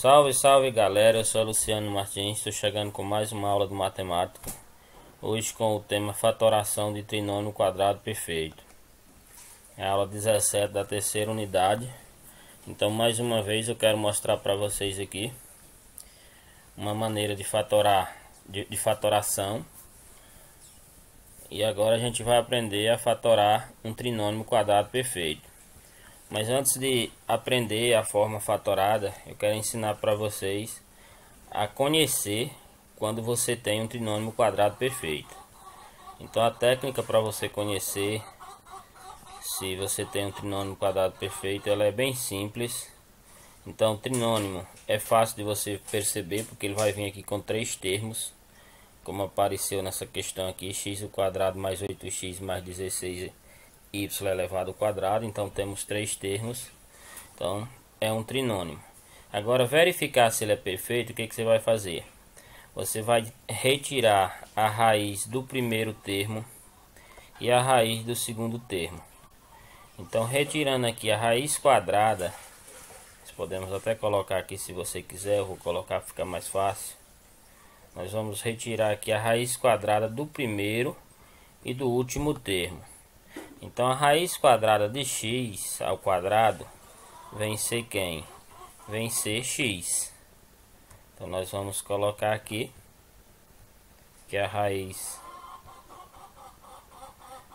Salve, salve galera, eu sou Luciano Martins, estou chegando com mais uma aula de matemática. Hoje com o tema fatoração de trinômio quadrado perfeito. É a aula 17 da terceira unidade. Então mais uma vez eu quero mostrar para vocês aqui uma maneira de fatoração. E agora a gente vai aprender a fatorar um trinômio quadrado perfeito. Mas antes de aprender a forma fatorada, eu quero ensinar para vocês a conhecer quando você tem um trinômio quadrado perfeito. Então a técnica para você conhecer se você tem um trinômio quadrado perfeito, ela é bem simples. Então o trinômio é fácil de você perceber, porque ele vai vir aqui com três termos, como apareceu nessa questão aqui: x ao quadrado mais 8x mais 16y elevado ao quadrado. Então temos três termos, então é um trinômio. Agora, verificar se ele é perfeito, o que você vai fazer? Você vai retirar a raiz do primeiro termo e a raiz do segundo termo. Então, retirando aqui a raiz quadrada, podemos até colocar aqui se você quiser, eu vou colocar, fica mais fácil. Nós vamos retirar aqui a raiz quadrada do primeiro e do último termo. Então a raiz quadrada de x ao quadrado vem ser quem? Vem ser x. Então nós vamos colocar aqui que a raiz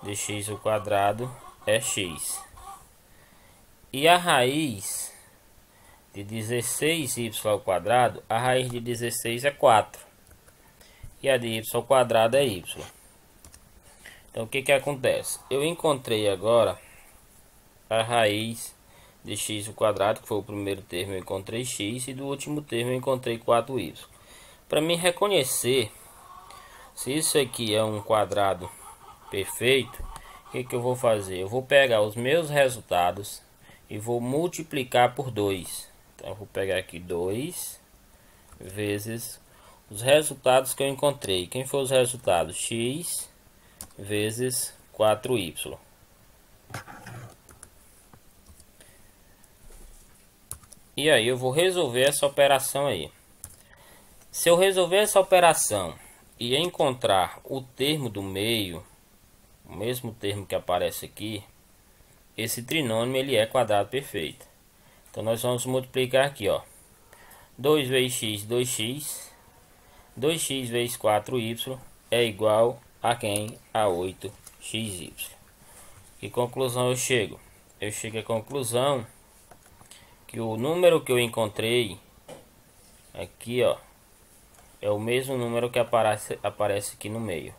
de x ao quadrado é x. E a raiz de 16y ao quadrado, a raiz de 16 é 4. E a de y ao quadrado é y. Então o que acontece? Eu encontrei agora a raiz de x ao quadrado, que foi o primeiro termo, eu encontrei x, e do último termo eu encontrei 4y. Para mim reconhecer se isso aqui é um quadrado perfeito, o que eu vou fazer? Eu vou pegar os meus resultados e vou multiplicar por 2. Então eu vou pegar aqui 2 vezes os resultados que eu encontrei. Quem foi os resultados? X vezes 4y. E aí eu vou resolver essa operação aí. Se eu resolver essa operação e encontrar o termo do meio, o mesmo termo que aparece aqui, esse trinômio ele é quadrado perfeito. Então nós vamos multiplicar aqui, ó. 2 vezes x, 2x. 2x vezes 4y é igual a quem? A 8xy. Que conclusão eu chego? Eu chego à conclusão que o número que eu encontrei aqui, ó, é o mesmo número que aparece aqui no meio.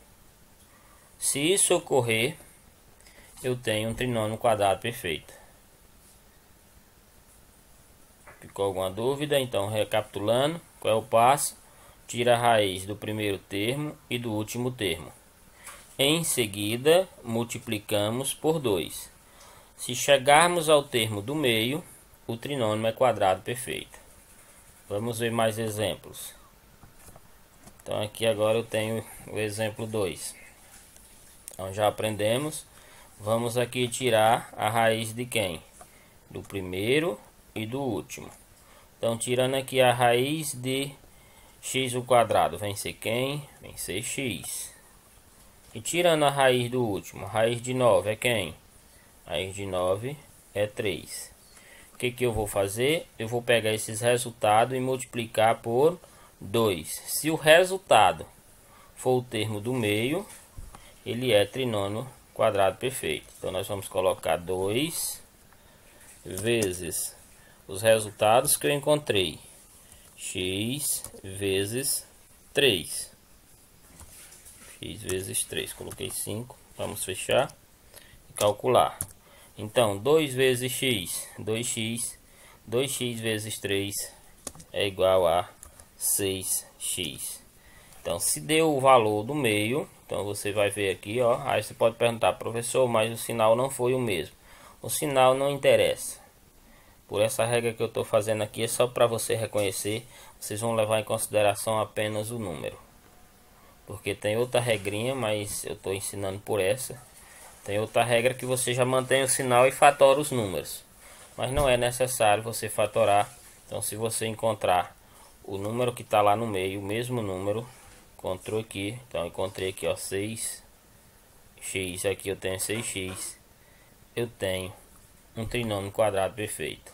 Se isso ocorrer, eu tenho um trinômio quadrado perfeito. Ficou alguma dúvida? Então, recapitulando, qual é o passo? Tira a raiz do primeiro termo e do último termo. Em seguida, multiplicamos por 2. Se chegarmos ao termo do meio, o trinômio é quadrado perfeito. Vamos ver mais exemplos. Então aqui agora eu tenho o exemplo 2. Então já aprendemos. Vamos aqui tirar a raiz de quem? Do primeiro e do último. Então tirando aqui a raiz de x ao quadrado, vem ser quem? Vem ser x. E tirando a raiz do último, a raiz de 9 é quem? A raiz de 9 é 3. O que eu vou fazer? Eu vou pegar esses resultados e multiplicar por 2. Se o resultado for o termo do meio, ele é trinômio quadrado perfeito. Então nós vamos colocar 2 vezes os resultados que eu encontrei. X vezes 3. X vezes 3. Coloquei 5. Vamos fechar e calcular. Então 2 vezes x, 2x. 2x vezes 3 é igual a 6x. Então se deu o valor do meio, então você vai ver aqui, ó. Aí você pode perguntar: professor, mas o sinal não foi o mesmo. O sinal não interessa. Por essa regra que eu estou fazendo aqui, é só para você reconhecer. Vocês vão levar em consideração apenas o número. Porque tem outra regrinha, mas eu estou ensinando por essa. Tem outra regra que você já mantém o sinal e fatora os números. Mas não é necessário você fatorar Então se você encontrar o número que está lá no meio, o mesmo número, encontrou aqui, então eu encontrei aqui ó 6x, aqui eu tenho 6x, eu tenho um trinômio quadrado perfeito.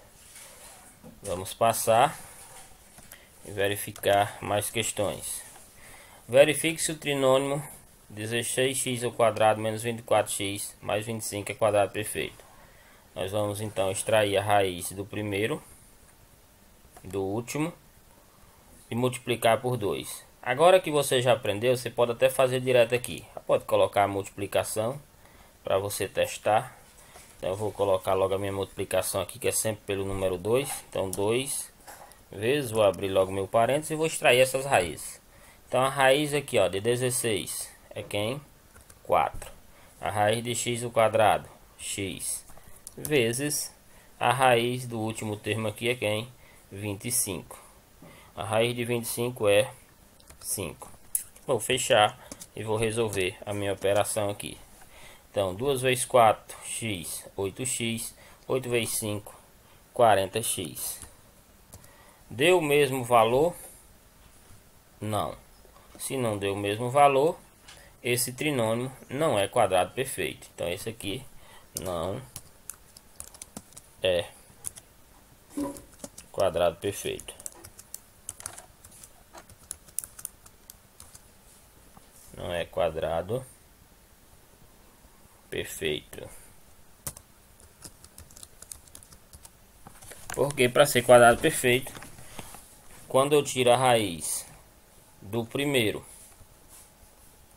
Vamos passar e verificar mais questões. Verifique se o trinômio 16x ao quadrado menos 24x mais 25 é quadrado perfeito. Nós vamos então extrair a raiz do primeiro, do último e multiplicar por 2. Agora que você já aprendeu, você pode até fazer direto aqui. Pode colocar a multiplicação para você testar. Então eu vou colocar logo a minha multiplicação aqui, que é sempre pelo número 2. Então 2 vezes, vou abrir logo meu parênteses e vou extrair essas raízes. Então a raiz aqui ó, de 16 é quem? 4. A raiz de x ao quadrado, x, vezes a raiz do último termo aqui é quem? 25. A raiz de 25 é 5. Vou fechar e vou resolver a minha operação aqui. Então 2 vezes 4, x, 8x, 8 vezes 5, 40x. Deu o mesmo valor? Não. Se não deu o mesmo valor, esse trinômio não é quadrado perfeito. Então esse aqui não é quadrado perfeito. Não é quadrado perfeito. Porque para ser quadrado perfeito, quando eu tiro a raiz do primeiro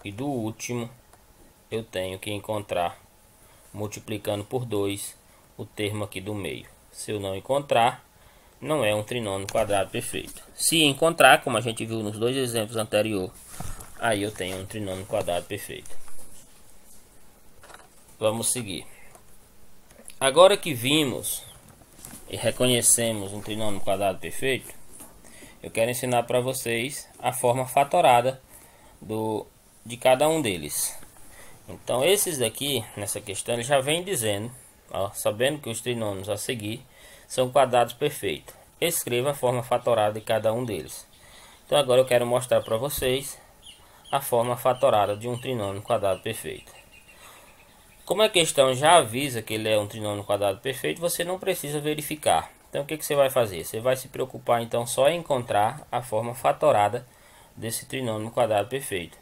e do último, eu tenho que encontrar, multiplicando por 2, o termo aqui do meio. Se eu não encontrar, não é um trinômio quadrado perfeito. Se encontrar, como a gente viu nos dois exemplos anteriores, aí eu tenho um trinômio quadrado perfeito. Vamos seguir. Agora que vimos e reconhecemos um trinômio quadrado perfeito, eu quero ensinar para vocês a forma fatorada de cada um deles. Então esses daqui, nessa questão, ele já vem dizendo, ó, sabendo que os trinômios a seguir são quadrados perfeitos. Escreva a forma fatorada de cada um deles. Então agora eu quero mostrar para vocês a forma fatorada de um trinômio quadrado perfeito. Como a questão já avisa que ele é um trinômio quadrado perfeito, você não precisa verificar. Então o que você vai fazer? Você vai se preocupar então só em encontrar a forma fatorada desse trinômio quadrado perfeito.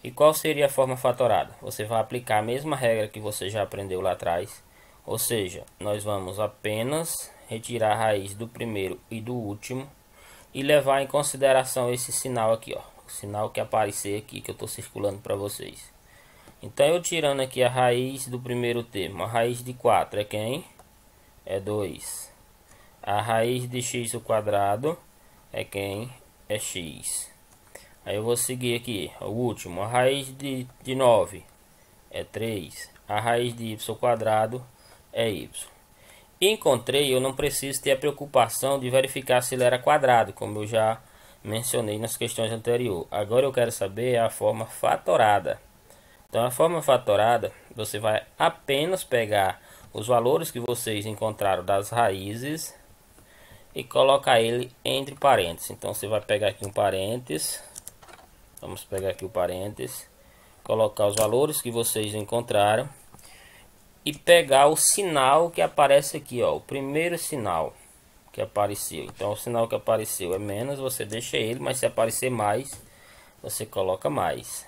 E qual seria a forma fatorada? Você vai aplicar a mesma regra que você já aprendeu lá atrás. Ou seja, nós vamos apenas retirar a raiz do primeiro e do último e levar em consideração esse sinal aqui, ó, o sinal que aparecer aqui que eu estou circulando para vocês. Então eu tirando aqui a raiz do primeiro termo, a raiz de 4 é quem? É 2. A raiz de x ao quadrado é quem? É x. Aí eu vou seguir aqui, o último, a raiz de 9 é 3. A raiz de y ao quadrado é y. Encontrei, eu não preciso ter a preocupação de verificar se ele era quadrado, como eu já mencionei nas questões anteriores. Agora eu quero saber a forma fatorada. Então a forma fatorada, você vai apenas pegar os valores que vocês encontraram das raízes e colocar ele entre parênteses. Então você vai pegar aqui um parênteses, vamos pegar aqui o parênteses, colocar os valores que vocês encontraram e pegar o sinal que aparece aqui, ó, o primeiro sinal que apareceu. Então o sinal que apareceu é menos, você deixa ele, mas se aparecer mais, você coloca mais.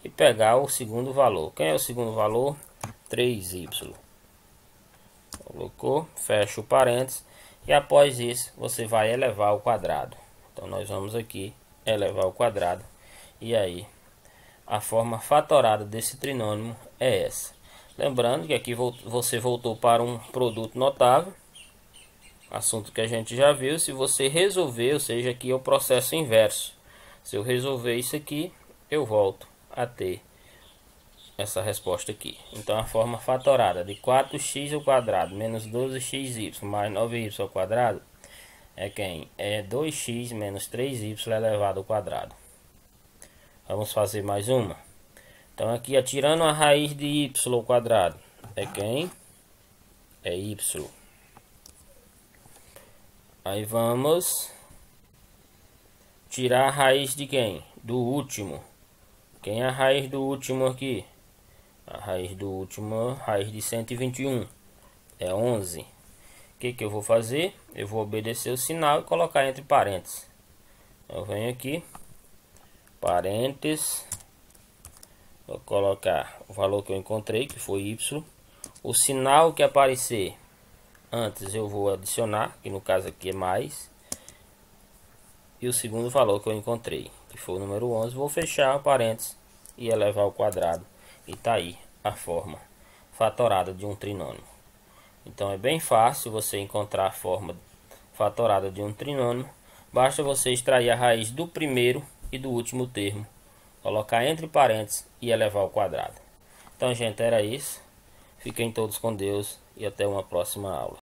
E pegar o segundo valor. Quem é o segundo valor? 3y. Colocou, fecha o parênteses e após isso você vai elevar ao quadrado. Então nós vamos aqui elevar ao quadrado e aí a forma fatorada desse trinômio é essa. Lembrando que aqui você voltou para um produto notável, assunto que a gente já viu. Se você resolver, ou seja, aqui é o processo inverso. Se eu resolver isso aqui, eu volto a ter essa resposta aqui. Então a forma fatorada de 4x ao quadrado menos 12xy mais 9y ao quadrado é quem? É 2x menos 3y elevado ao quadrado. Vamos fazer mais uma. Então aqui, tirando a raiz de y ao quadrado, é quem? É y. Aí vamos tirar a raiz de quem? Do último. Quem é a raiz do último aqui? A raiz do último, raiz de 121, é 11. O que eu vou fazer? Eu vou obedecer o sinal e colocar entre parênteses. Eu venho aqui, parênteses, vou colocar o valor que eu encontrei, que foi y. O sinal que aparecer antes eu vou adicionar, que no caso aqui é mais. E o segundo valor que eu encontrei, que foi o número 11, vou fechar o parênteses e elevar ao quadrado. E tá aí a forma fatorada de um trinômio. Então é bem fácil você encontrar a forma fatorada de um trinômio. Basta você extrair a raiz do primeiro e do último termo, colocar entre parênteses e elevar ao quadrado. Então, gente, era isso. Fiquem todos com Deus e até uma próxima aula.